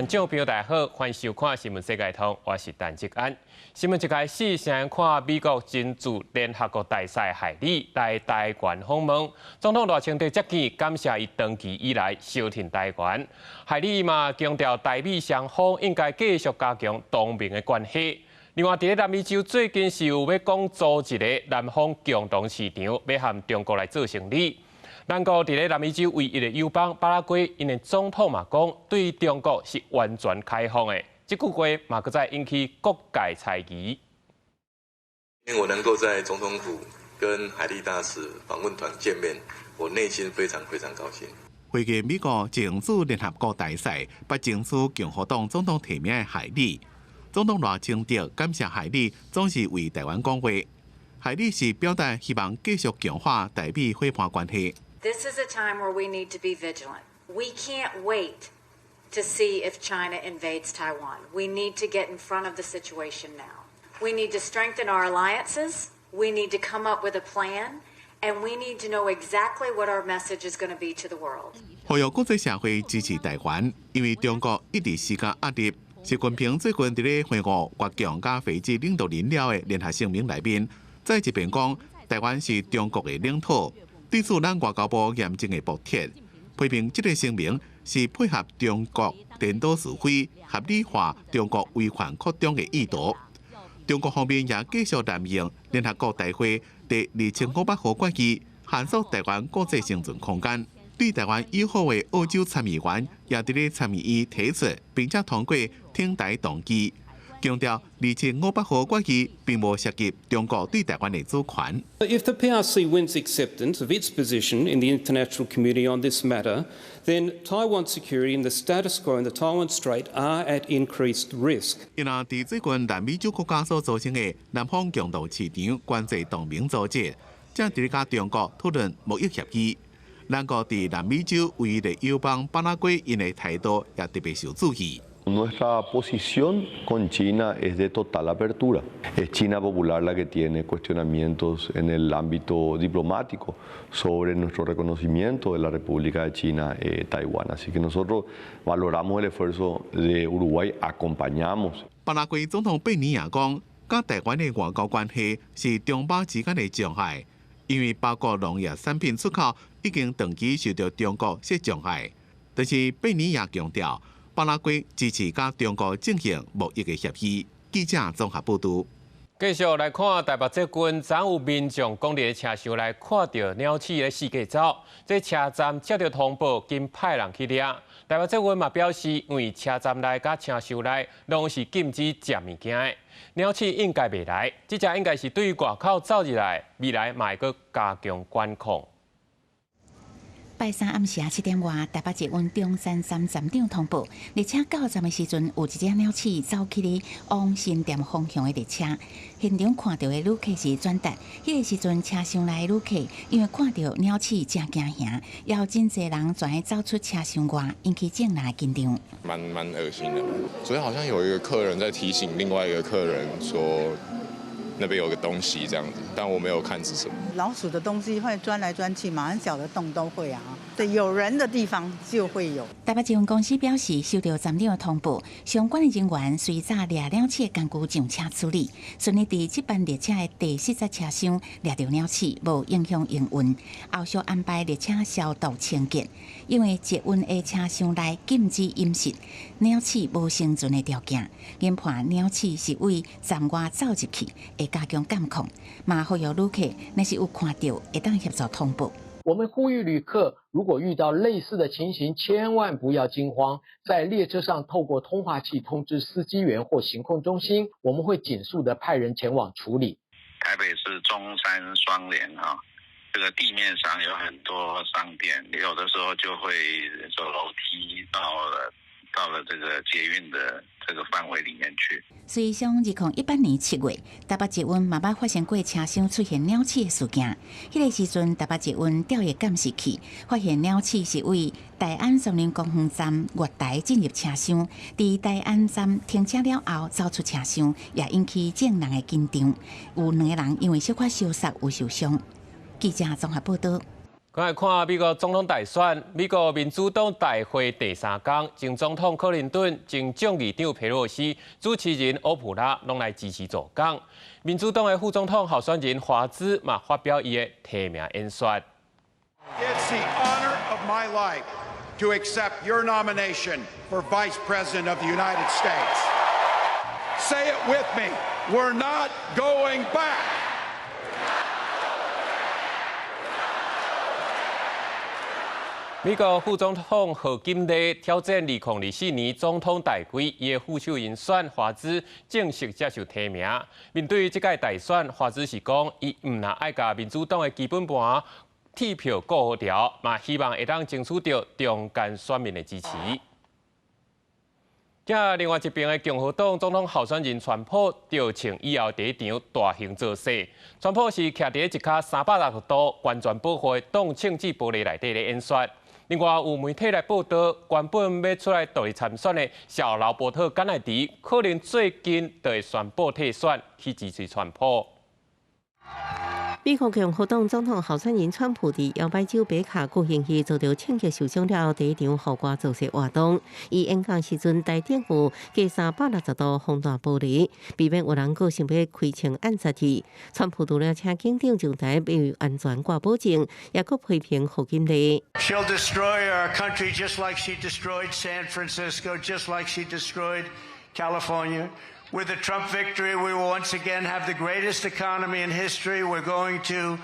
观众朋友大家好，欢迎收看新闻世界通，我是陈志安。新闻一开始，先看美国真主联合国大使海里来台湾访问，总统赖清德接见，感谢伊长期以来收听台湾。海里嘛强调台美双方应该继续加强同盟的关系。另外，伫南美洲最近是有要讲组一个南方共同市场，要和中国来做生意。咱国伫南美洲唯一的友邦巴拉圭，因的总统嘛讲，对中国是完全开放的。这句话嘛，搁再引起各界猜疑。因为我能够在总统府跟海利大使访问团见面，我内心非常非常高兴。会见美国政治联合国大使、北政府共和党总统提名的海利，总统赖清德感谢海利总是为台湾讲话。海利是表达希望继续强化台美伙伴关系。This is a time where we need to be vigilant. We can't wait to see if China invades Taiwan. We need to get in front of the situation now. We need to strengthen our alliances. We need to come up with a plan. And we need to know exactly what our message is going to be to the world. 呼吁国际社会支持台湾，因为中国一直施加压力。习近平最近伫咧会晤国强加斐济领导人了的联合声明内面，再一遍讲台湾是中国的领土。对此，咱外交部严正的驳斥，批评这个声明是配合中国颠倒是非、合理化中国违反扩张的意图。中国方面也继续滥用联合国大会第2500号决议，限缩台湾国际生存空间。对台湾友好的澳洲参议员也伫咧参议院提出，并且通过挺台动议，强调2500号决议并无涉及中国对台湾的主权。If the PRC wins acceptance of its position in the international community on this matter, then Taiwan security and the status quo in the Taiwan Strait are at increased risk. 因啊，伫最近南美洲国家所组成的南方共同市场关系同盟组织，正伫咧甲中国讨论贸易协议。咱国伫南美洲唯一的友邦巴拉圭，因的态度也特别受注意。Nuestra posición con China es de total apertura. Es China Popular la que tiene cuestionamientos en el ámbito diplomático sobre nuestro reconocimiento de la República de China, Taiwán. Así que nosotros valoramos el esfuerzo de Uruguay, acompañamos. 巴拉圭总统贝尼亚讲，甲台湾的外交关系是中巴之间的障碍，因为包括农业产品出口已经长期受到中国设障碍。但是贝尼亚强调，巴拉圭支持甲中国进行贸易的协议。记者综合报道。继续来看台北捷运，昨有民众讲伫车厢内看到鸟鼠咧四界走，这车站接到通报，经派人去抓。台北捷运嘛表示，因为车站内甲车厢内拢是禁止食物件的，鸟鼠应该袂来。这只应该是对于外口走入来，未来嘛会阁加强管控。拜三暗时7点外，台北捷运中山站站长通报，列车到站的时阵，有一只鸟鼠走去咧往新店方向的列车。现场看到的旅客是转达，迄个时阵车厢内的旅客因为看到鸟鼠真惊吓，也有真侪人转走出车厢外，引起众人紧张。蛮恶心的。昨天好像有一个客人在提醒另外一个客人说，那边有个东西这样子，但我没有看是什么。老鼠的东西会钻来钻去嘛，很小的洞都会啊。对，有人的地方就会有。台北捷运公司表示，收到站长的通报，相关的人员随早掠鸟鼠工具上车处理，顺利伫这班列车的第40车厢掠到鸟鼠，无影响营运。后续安排列车消毒清洁，因为捷运的车厢内禁止饮食，鸟鼠无生存的条件。研判鸟鼠是为站外走入去，会加强监控。嘛呼吁旅客，若是有看到，会当协助通报。我们呼吁旅客，如果遇到类似的情形，千万不要惊慌，在列车上透过通话器通知司机员或行控中心，我们会紧速的派人前往处理。台北市中山双连啊，这个地面上有很多商店，有的时候就会走楼梯到了这个捷运的这个范围里面去。随上2018年7月，台北捷运嘛捌发生过车厢出现鸟鼠的事件。迄个时阵，台北捷运调阅监视器发现鸟鼠是为大安松林公园站月台进入车厢，伫大安站停车了后走出车厢，也引起众人的紧张。有2个人因为小可烧杀有受伤。记者综合报道。赶来看美国总统大选，美国民主党大会第3天，前总统克林顿、前众议长佩洛西、主持人欧普拉拢来支持助讲。民主党的副总统候选人华兹嘛发表伊的提名演说。It's the honor of my life to accept your nomination for Vice President of the United States. Say it with me. We're not going back. 美国副总统贺锦丽挑战2024年总统大会，伊的副手人选华兹正式接受提名。面对这届大选，华兹是讲伊唔拿爱甲民主党的基本盘铁票顾好条，嘛希望会当争取到中间选民的支持。另外一边的共和党总统候选人川普就请以后第一场大型造势。川普是徛伫一卡360度完全保护的党庆纪玻璃内底的演说。另外，有媒体来报道，原本要出来独立参选的小劳伯特·甘乃迪，可能最近就会宣布退选，去支持川普。美国共和党总统候选人川普伫摇摆州北卡国庆日做着庆祝受伤了第一场户外造势活动。伊演讲时阵，台顶有加360度风大玻璃，避免有人个想要开枪暗杀伊。川普除了请警长上台为安全挂保证，也佫批评贺锦丽。She'll destroy our country just like she destroyed San Francisco, just like she destroyed California. With the Trump victory, we will once again have the greatest economy in history. We're going to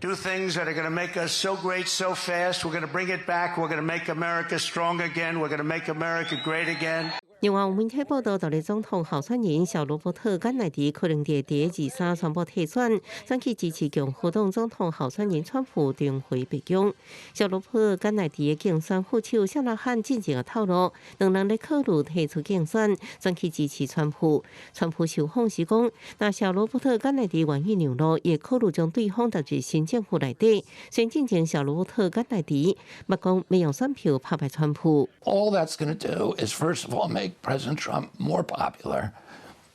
do things that are going to make us so great so fast. We're going to bring it back. We're going to make America strong again. We're going to make America great again. 另外，有媒体报道，独立总统候选人小罗伯特·甘乃迪可能在第23宣布退选，转去支持共和党总统候选人川普重回白宫。小罗伯特·甘乃迪的竞选副手谢纳汉进前也透露，两人在考虑退出竞选，转去支持川普。川普受访时讲，若小罗伯特·甘乃迪愿意让路，也考虑将对方带入新政府内底。先进前，小罗伯特·甘乃迪捌讲要用选票拍败川普。All that's going to do is, first of all, make President Trump more popular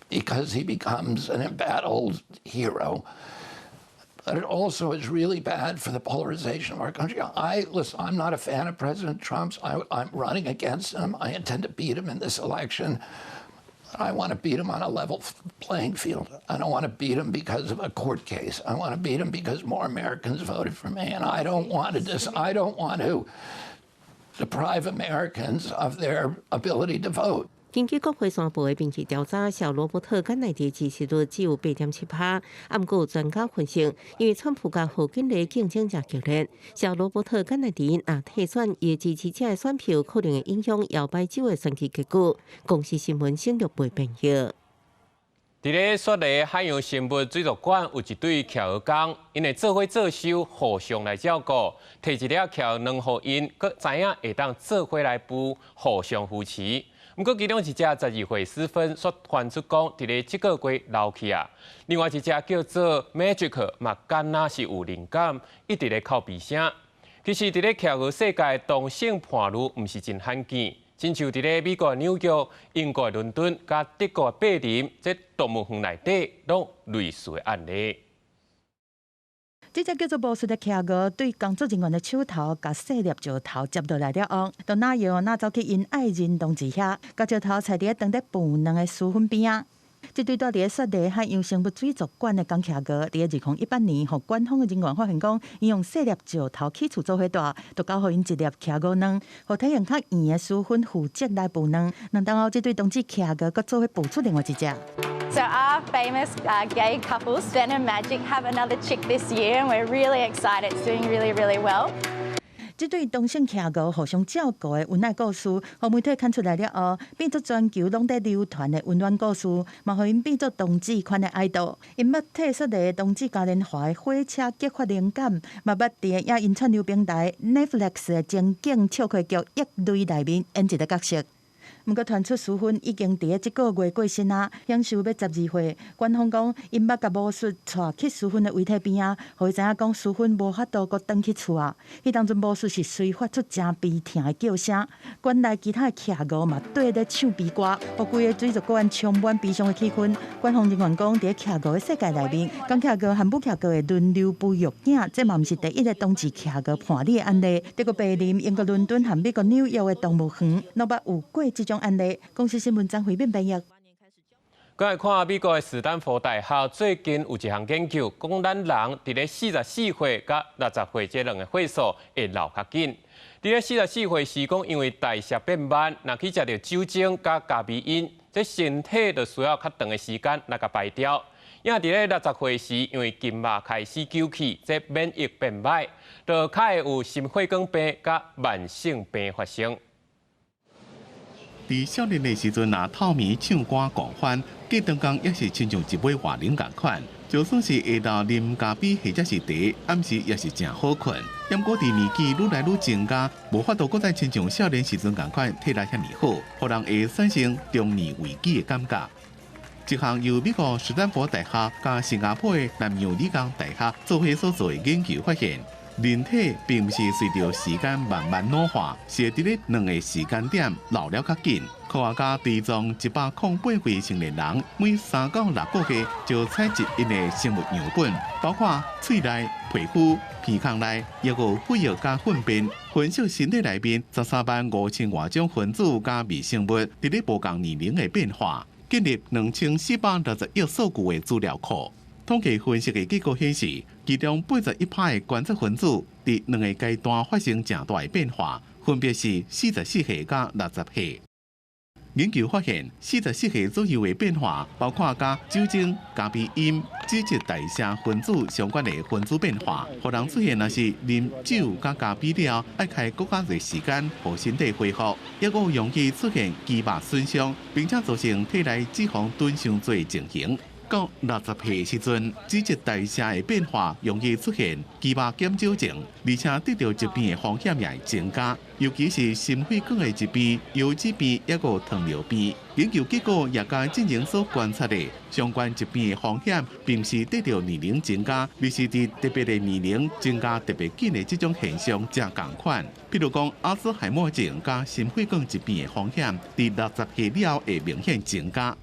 because he becomes an embattled hero. But it also is really bad for the polarization of our country. Listen, I'm not a fan of President Trump's. I'm running against him. I intend to beat him in this election. I want to beat him on a level playing field. I don't want to beat him because of a court case. I want to beat him because more Americans voted for me, and I don't want to deprive Americans of their ability to vote. 根据国会宣布的民意调查，小罗伯特·甘乃迪支持率只有8.7%。不过专家分析，因为川普甲贺锦丽竞争真激烈，小罗伯特·甘乃迪若退选，伊支持者的选票可能会影响摇摆州的选举结果。公司新闻省略报编译。伫咧雪梨海洋生物水族馆有一对企鹅公，因为做伙做收，互相来照顾，摕一粒企鹅卵互因，佮知影会当做伙来孵，互相扶持。不过，其中一只12岁斯芬所传出讲，伫咧这个月老去啊。另外一只叫做 Magic， 嘛敢若是有灵感，一直咧靠鼻声。其实，伫咧企鹅世界，同性伴侣唔是真罕见，亲像伫咧美国纽约、英国伦敦、甲德国柏林，这动物园内底拢类似的案例。这只叫做波斯的企鹅，对工作人员的手头，甲细粒石头接落来了后，就哪样哪走去因爱人同志遐，甲石头踩伫当地哺卵的书粉边啊。这对住伫雪梨海洋生物水族馆的公企鹅，伫2018年，互官方的人员发现讲，伊用细粒石头起厝做伙大，就交互因一粒企鹅卵，互体型较圆的书粉负责来哺卵。两当后，这对同志企鹅佮做伙哺出另外一只。So our famous gay couple, Sven and Magic, have another chick this year, and we're really excited. It's doing really, really well. 这对同性企鹅互相照顾的温爱故事，互媒体看出来了后，变作全球拢在流传的温暖故事，嘛互因变作同志款的爱豆。因捌替雪梨同志嘉年华的火车激发灵感，嘛捌伫影音串流平台 Netflix 的情景笑话剧《一类》内面演一个角色。不过传出淑芬已经伫即个月过身啊，享受要12岁。官方讲，因捌甲巫术带去淑芬的遗体边啊，互伊知影讲淑芬无法度阁转去厝啊。迄当阵巫术是随发出真悲痛的叫声，馆内其他的徛五嘛对咧唱悲歌，互规个水族馆充满悲伤的气氛。官方人员讲，伫徛五的世界内面，公徛五和母徛五会轮流哺育囝，这嘛毋是第一个冬至徛五判例的案例。德国柏林、英国伦敦和美国纽约的动物园，都捌有过这种案例。公司新闻张惠敏编译。再来看美国的斯坦福大学最近有一项研究，讲咱人伫咧44岁甲60岁这两个岁数会老较紧。伫咧44岁是讲因为代谢变慢，若去食到酒精甲咖啡因，这身体就需要较长的时间来甲排掉。因伫咧60岁时，因为筋膜开始久起，这免疫变歹，就较会有心血管病甲慢性病发生。伫少年的时阵，若透眠、唱歌、狂欢，过当工也是亲像一杯外冷共款。就算是下昼啉咖啡或者是茶，暗时也是真好困。不过伫年纪愈来愈增加，无法度搁再亲像少年时阵共款体力遐尼好，互人会产生中年危机的感觉。一项由美国斯坦福大学甲新加坡的南洋理工大学做伙所做的研究发现，人体并不是随着时间慢慢老化，是伫咧两个时间点老了较紧。科学家追踪108岁成年人，每3到6个月就采集因的生物样本，包括喙内、皮肤、鼻孔内，也有血液加粪便，分析身体内面135000多种分子加微生物伫咧无同年龄的变化，建立2460亿数据的资料库。统计分析的结果显示，其中81%的观测分子伫两个阶段发生正大的变化，分别是44岁甲60岁。研究发现，44岁左右的变化包括甲酒精、咖啡因、脂质代谢分子相关的分子变化，互人出现若是啉酒甲咖啡了，爱开更加侪时间，互身体恢复，也有容易出现肌肉损伤，并且造成体内脂肪囤伤多情形。到60岁时阵，脂质代谢的变化容易出现肌肉减少症，而且得到疾病的风险也会增加，尤其是心血管的疾病、腰子病，也有糖尿病。研究结果也甲进前所观察的相关疾病的风险，并是得到年龄增加，而是伫特别的年龄增加特别紧的这种现象才共款。譬如讲，阿兹海默症加心血管疾病的风险，伫60岁了会明显增加。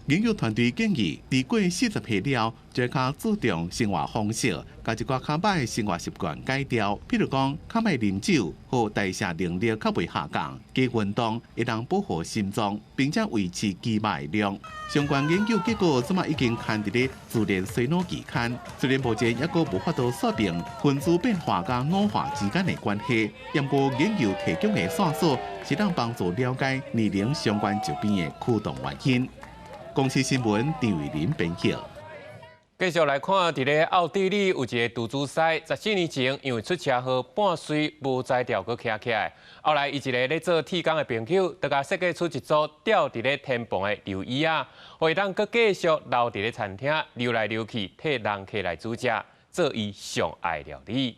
研究团队建议，伫过40岁了，最较注重生活方式，甲一寡较歹的生活习惯改掉。譬如讲，较歹啉酒，和代谢能力较袂下降；加运动，会当保护心脏，并且维持肌肉的量。相关研究结果怎么已经刊伫咧《自然衰老期刊》。虽然目前也阁无法度说明分子变化甲老化之间的关系，不过研究提供的线索是当帮助了解年龄相关疾病的驱动原因。公司新闻张伟林编辑。继续来看，伫咧奥地利有一个独资师，14年前因为出车祸半岁无才调阁徛起来，后来伊一个咧做铁工的朋友，就甲设计出一组吊伫咧天棚的溜椅啊，会当阁继续留伫咧餐厅溜来溜去，替人客来煮食，做伊上爱料理。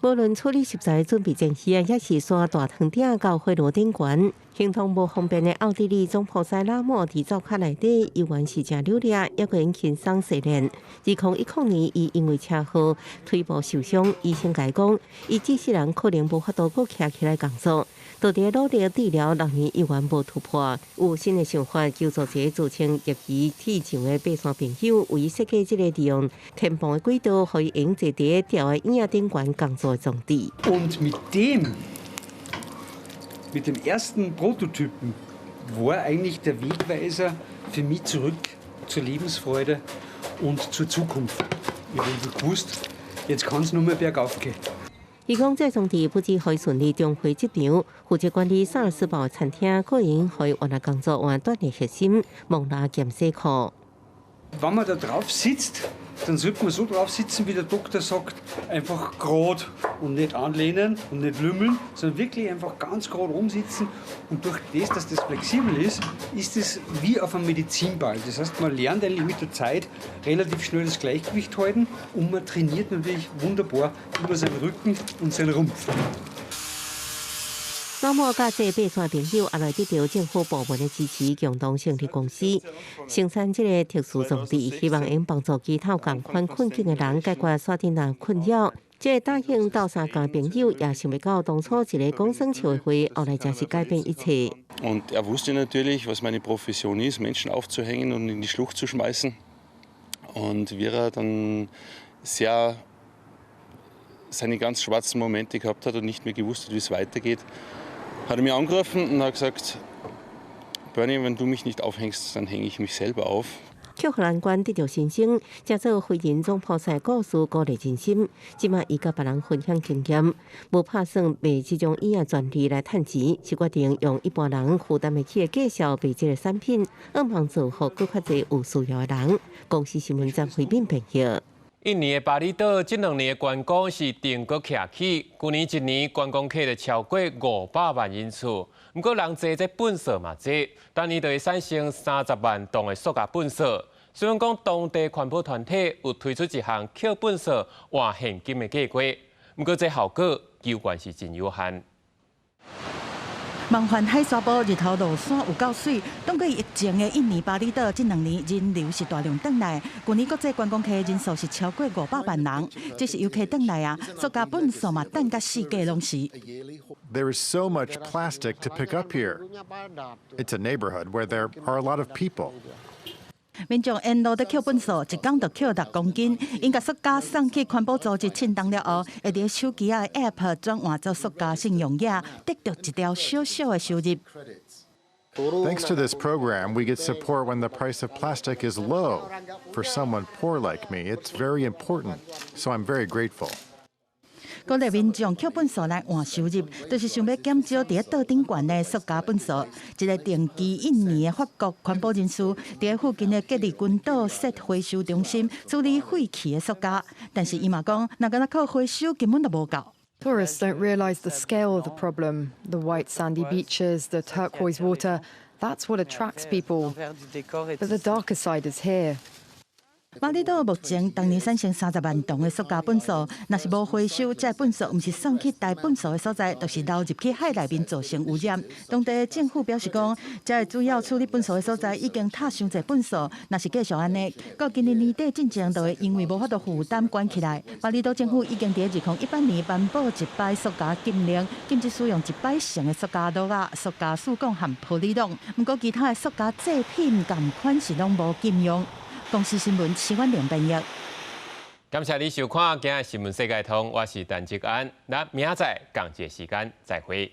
无论处理食材准备前夕，也是刷大汤鼎到火炉顶悬。行动无方便的奥地利总普塞拉莫伫灶卡内底，依然是真努力，也个人轻松训练。2010年，伊因为车祸腿部受伤，医生甲伊讲，伊这世人可能无法度阁徛起来工作。到底努力治疗6年依然无突破，有新的想法，求助一个自称业余铁匠的爬山朋友，为伊设计这个利用天棚的轨道，可以用坐伫吊的椅顶悬工作的装置。Mit dem ersten Prototypen war eigentlich der Wegweiser für mich zurück zur Lebensfreude und zur Zukunft. Ich habe gewusst, jetzt kann es nur mehr bergauf gehen. 伊讲这装置不止可以顺利重回职场，负责管理萨尔茨堡餐厅，个人可以原来工作换锻炼核心，蒙拉减辛苦。Wenn man da drauf sitzt, dann sollte man so drauf sitzen, wie der Doktor sagt, einfach gerade und nicht anlehnen und nicht lümmeln, sondern wirklich einfach ganz gerade rumsitzen. Und durch das, dass das flexibel ist, ist es wie auf einem Medizinball. Das heißt, man lernt eigentlich mit der Zeit relativ schnell das Gleichgewicht halten und man trainiert natürlich wunderbar über seinen Rücken und seinen Rumpf. 那么，甲这备选朋友也来得到政府部门的支持，共同成立公司，生产这个特殊种地，希望能帮助其他共款困境的人解决沙田人困扰。这个答应到三家朋友也想不到当初一个工商协会，后来真是改变一切。Und wusste natürlich, was meine Profession ist, Menschen aufzuhängen und in die Schlucht zu schmeißen. Und wie dann seine ganz schwarzen Momente gehabt hat und nicht mehr gewusst hat, wie es weitergeht, hat mir angerufen und hat gesagt, Bernie, wenn du mich nicht aufhängst, dann hänge ich mich selber auf. 祝贺难关得到新生，借做非人种菩萨故事鼓励人心。即卖伊甲别人分享经验，无打算卖这种医药专利来趁钱，是决定用一般人负担得起的价销卖这个产品，希望造福更较侪有需要的人。公司新闻站回应朋友。印尼的巴厘岛这2年的观光是定阁徛起，去年1年观光客就超过500万人次。不过人多，这粪扫嘛多，当年就会产生30万吨的塑胶粪扫。虽然讲当地环保团体有推出一项捡粪扫换现金的计划，不过这效果究竟是真有限。梦幻海沙堡日头落山有够水，当过疫情的印尼巴厘岛，这2年人流是大量转来。去年国际观光客人数是超过500万人，这是游客转来啊，塑胶粪扫嘛，等甲世界拢是。There is so much plastic to pick up here. It's a neighborhood where there are a lot of people. 民众沿路在捡粪扫，一天就捡6公斤。因甲塑胶送去环保组织称重了后，会伫手机的 App 转换做塑胶性用液，得到一条小小的收入。Thanks to this program, we get support when the price of plastic is low. For someone poor like me, it's very important, so I'm very grateful. 鼓励民众捡粪扫来换收入，就是想要减少伫岛顶悬的塑胶粪扫。一个定期印尼的法国环保人士伫附近的吉利群岛设回收中心处理废弃的塑胶，但是伊嘛讲，若敢若靠回收根本就无够。Tourists don't realise the scale of the problem. The white sandy beaches, the turquoise water, that's what attracts people. But the darker side is here. 巴厘岛目前当年产生30万吨的塑胶粪扫，若是无回收，这粪扫毋是送去大粪扫的所在，就是流入去海内面造成污染。当地政府表示讲，这主要处理粪扫的所在已经踏伤侪粪扫，若是继续安尼，到今年年底进前就会因为无法度负担关起来。巴厘岛政府已经伫2018年颁布一摆塑胶禁令，禁止使用1摆成的塑胶袋啊、塑胶树管和玻璃桶。不过其他的塑胶制品同款是拢无禁用。公司新闻齐婉玲编译。感谢你收看今日新闻世界通，我是陈志安，咱明仔载同一个时间再会。